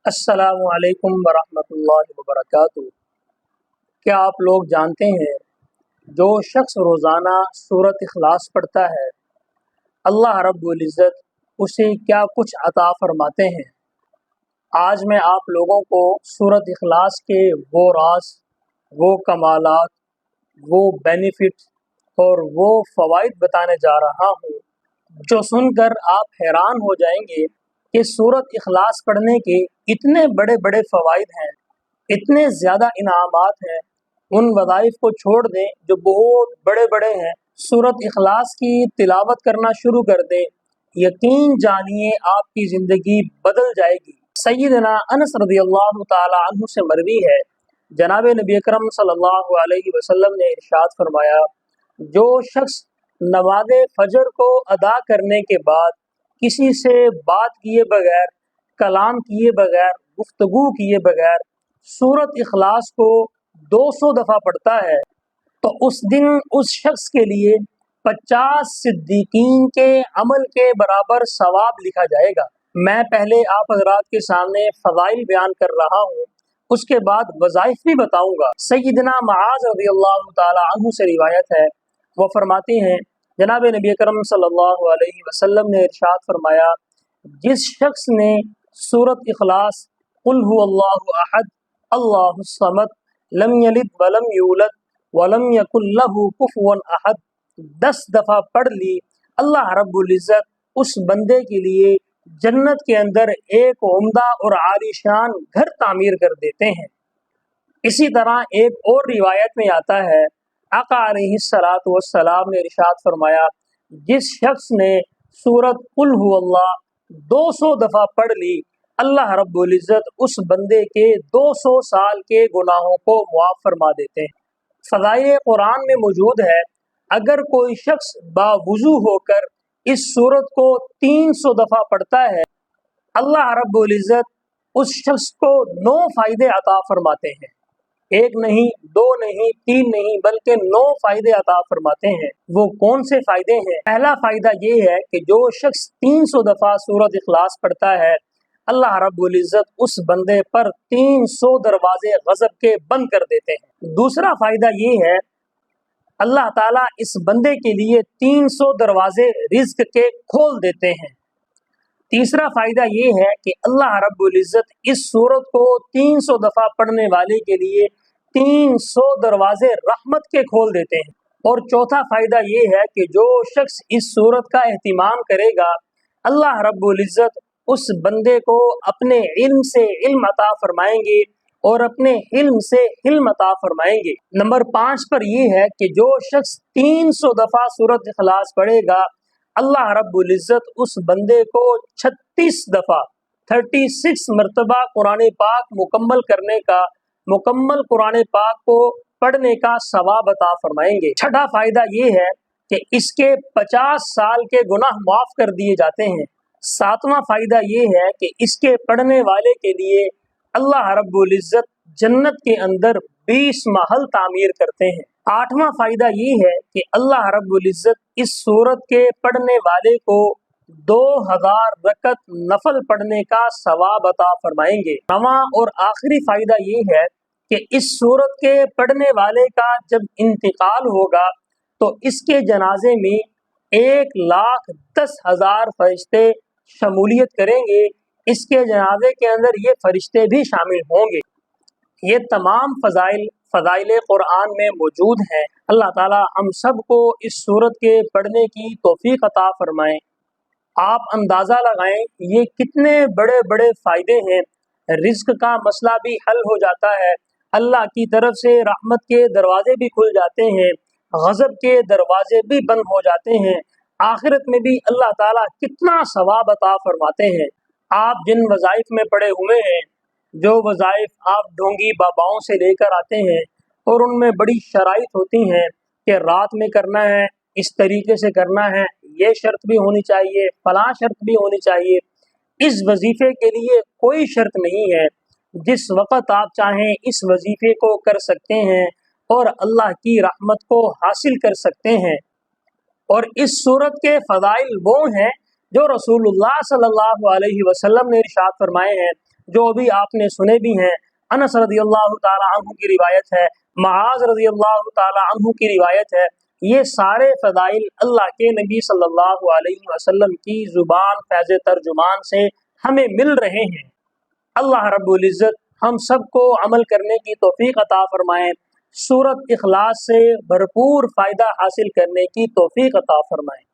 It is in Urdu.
السلام علیکم ورحمۃ اللہ وبرکاتہ۔ کیا آپ لوگ جانتے ہیں جو شخص روزانہ سورۃ اخلاص پڑھتا ہے اللہ رب العزت اسے کیا کچھ عطا فرماتے ہیں؟ آج میں آپ لوگوں کو سورۃ اخلاص کے وہ راز، وہ کمالات، وہ بینیفٹس اور وہ فوائد بتانے جا رہا ہوں جو سن کر آپ حیران ہو جائیں گے کہ سورۃ اخلاص پڑھنے کے اتنے بڑے بڑے فوائد ہیں، اتنے زیادہ انعامات ہیں۔ ان وظائف کو چھوڑ دیں جو بہت بڑے بڑے ہیں، سورۃ اخلاص کی تلاوت کرنا شروع کر دیں، یقین جانیے آپ کی زندگی بدل جائے گی۔ سیدنا انس رضی اللہ تعالی عنہ سے مروی ہے، جناب نبی اکرم صلی اللہ علیہ وسلم نے ارشاد فرمایا، جو شخص نماز فجر کو ادا کرنے کے بعد کسی سے بات کیے بغیر، کلام کیے بغیر، گفتگو کیے بغیر سورۃ اخلاص کو 200 دفعہ پڑھتا ہے تو اس دن اس شخص کے لیے 50 صدیقین کے عمل کے برابر ثواب لکھا جائے گا۔ میں پہلے آپ حضرات کے سامنے فضائل بیان کر رہا ہوں، اس کے بعد وظائف بھی بتاؤں گا۔ سیدنا معاذ رضی اللہ تعالی عنہ سے روایت ہے، وہ فرماتے ہیں جناب نبی اکرم صلی اللہ علیہ وسلم نے ارشاد فرمایا، جس شخص نے سورۃ اخلاص، قل هو اللہ احد اللہ الصمد لم یلد ولم یولد ولم یکن لہ کفوا احد 10 دفعہ پڑھ لی، اللہ رب العزت اس بندے کے لیے جنت کے اندر ایک عمدہ اور عالیشان گھر تعمیر کر دیتے ہیں۔ اسی طرح ایک اور روایت میں آتا ہے، آقا علیہ الصلوۃ والسلام نے ارشاد فرمایا، جس شخص نے سورۃ قل هو اللہ 200 دفعہ پڑھ لی، اللہ رب العزت اس بندے کے 200 سال کے گناہوں کو معاف فرما دیتے ہیں۔ فضائل قرآن میں موجود ہے، اگر کوئی شخص باوضو ہو کر اس سورت کو 300 دفعہ پڑھتا ہے، اللہ رب العزت اس شخص کو 9 فائدے عطا فرماتے ہیں، 1 نہیں، 2 نہیں، 3 نہیں، بلکہ 9 فائدے عطا فرماتے ہیں۔ وہ کون سے فائدے ہیں؟ پہلا فائدہ یہ ہے کہ جو شخص 300 دفعہ سورۃ اخلاص پڑھتا ہے، اللہ رب العزت اس بندے پر 300 دروازے غضب کے بند کر دیتے ہیں۔ دوسرا فائدہ یہ ہے، اللہ تعالیٰ اس بندے کے لیے 300 دروازے رزق کے کھول دیتے ہیں۔ تیسرا فائدہ یہ ہے کہ اللہ رب العزت اس سورت کو 300 دفعہ پڑھنے والے کے لیے 300 دروازے رحمت کے کھول دیتے ہیں۔ اور چوتھا فائدہ یہ ہے کہ جو شخص اس سورت کا اہتمام کرے گا، اللہ رب العزت اس بندے کو اپنے علم سے علم عطا فرمائیں گے اور اپنے علم سے علم عطا فرمائیں گے۔ نمبر 5 پر یہ ہے کہ جو شخص 300 دفعہ سورۃ اخلاص پڑھے گا، اللہ رب العزت اس بندے کو 36 دفعہ 36 مرتبہ قرآن پاک مکمل کرنے کا، مکمل قرآن پاک کو پڑھنے کا ثواب عطا فرمائیں گے۔ چھٹا فائدہ یہ ہے کہ اس کے 50 سال کے گناہ معاف کر دیے جاتے ہیں۔ ساتواں فائدہ یہ ہے کہ اس کے پڑھنے والے کے لیے اللہ رب العزت جنت کے اندر 20 محل تعمیر کرتے ہیں۔ آٹھواں فائدہ یہ ہے کہ اللہ رب العزت اس سورت کے پڑھنے والے کو 2000 رکعت نفل پڑھنے کا ثواب عطا فرمائیں گے۔ نواں اور آخری فائدہ یہ ہے کہ اس سورت کے پڑھنے والے کا جب انتقال ہوگا تو اس کے جنازے میں 1,10,000 فرشتے شمولیت کریں گے، اس کے جنازے کے اندر یہ فرشتے بھی شامل ہوں گے۔ یہ تمام فضائل قرآن میں موجود ہیں۔ اللہ تعالی ہم سب کو اس سورت کے پڑھنے کی توفیق عطا فرمائیں۔ آپ اندازہ لگائیں یہ کتنے بڑے بڑے فائدے ہیں۔ رزق کا مسئلہ بھی حل ہو جاتا ہے، اللہ کی طرف سے رحمت کے دروازے بھی کھل جاتے ہیں، غضب کے دروازے بھی بند ہو جاتے ہیں، آخرت میں بھی اللہ تعالیٰ کتنا ثواب عطا فرماتے ہیں۔ آپ جن وظائف میں پڑے ہوئے ہیں، جو وظائف آپ ڈھونگی باباؤں سے لے کر آتے ہیں، اور ان میں بڑی شرائط ہوتی ہیں کہ رات میں کرنا ہے، اس طریقے سے کرنا ہے، یہ شرط بھی ہونی چاہیے، فلاں شرط بھی ہونی چاہیے۔ اس وظیفے کے لیے کوئی شرط نہیں ہے، جس وقت آپ چاہیں اس وظیفے کو کر سکتے ہیں اور اللہ کی رحمت کو حاصل کر سکتے ہیں۔ اور اس سورت کے فضائل وہ ہیں جو رسول اللہ صلی اللہ علیہ وسلم نے ارشاد فرمائے ہیں، جو ابھی آپ نے سنے بھی ہیں، انس رضی اللہ تعالی عنہ کی روایت ہے، معاذ رضی اللہ تعالی عنہ کی روایت ہے، یہ سارے فضائل اللہ کے نبی صلی اللہ علیہ وسلم کی زبان فیض ترجمان سے ہمیں مل رہے ہیں۔ اللہ رب العزت ہم سب کو عمل کرنے کی توفیق عطا فرمائے، سورۃ اخلاص سے بھرپور فائدہ حاصل کرنے کی توفیق عطا فرمائے۔